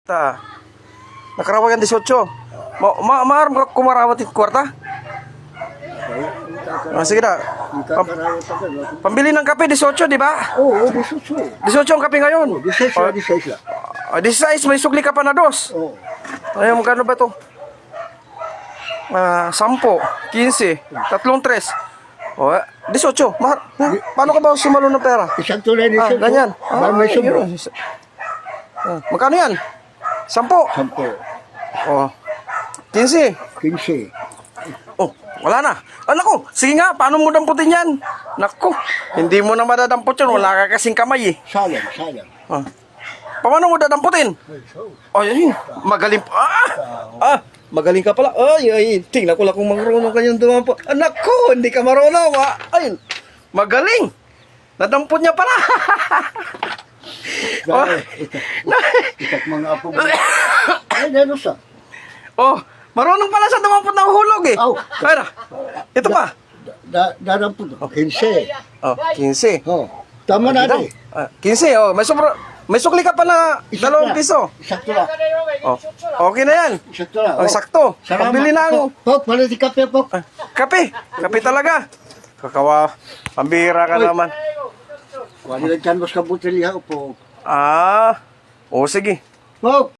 Ta. Nakarawagan 18. Maaram ka kumarawat yung kwarta? Sige na. Pambili ng kape 18, di ba? Oo, 18. 18 ang kape ngayon. 16 lang. 16, may sukli ka pa na dos. Oo. Ay, magkano ba ito? 10, 15, 3. Oh, 18. Paano ka ba sumalo ng pera? Isang tulay ni Sir. Ganyan. May sobra. Magkano yan? 10. 10. Oh. 15. 15. Oh, wala na. Naku, sige nga, paano mo damputin yan? Naku, hindi mo na madadampot yan. Wala ka kasing kamay eh. Sayang. Paano mo dadamputin? Ay, magaling pa. Magaling ka pala. Ay, tingnan ko lang kung marunong kanyang dumampot. Naku, hindi ka marunong. Ay, magaling. Nadampot niya pala. Ikat mga apo mo. Ay, dano sa? Oh, marunong pala sa dumampot ng hulog eh. Aw. Kaya, ito pa. Darang po. 15. Oh, 15. Oh. Tama na rin. 15, oh. May sukli ka pa na 2 piso. Sakto lang. Oh, okay na yan. Sakto lang. Oh, sakto. Pambili ng Pok, pala di kape, Pok. kape. Kape talaga. Kakawa, pambira ka naman. Wala lang dyan mas kabutilya, Pok. Oh, sige. Pok.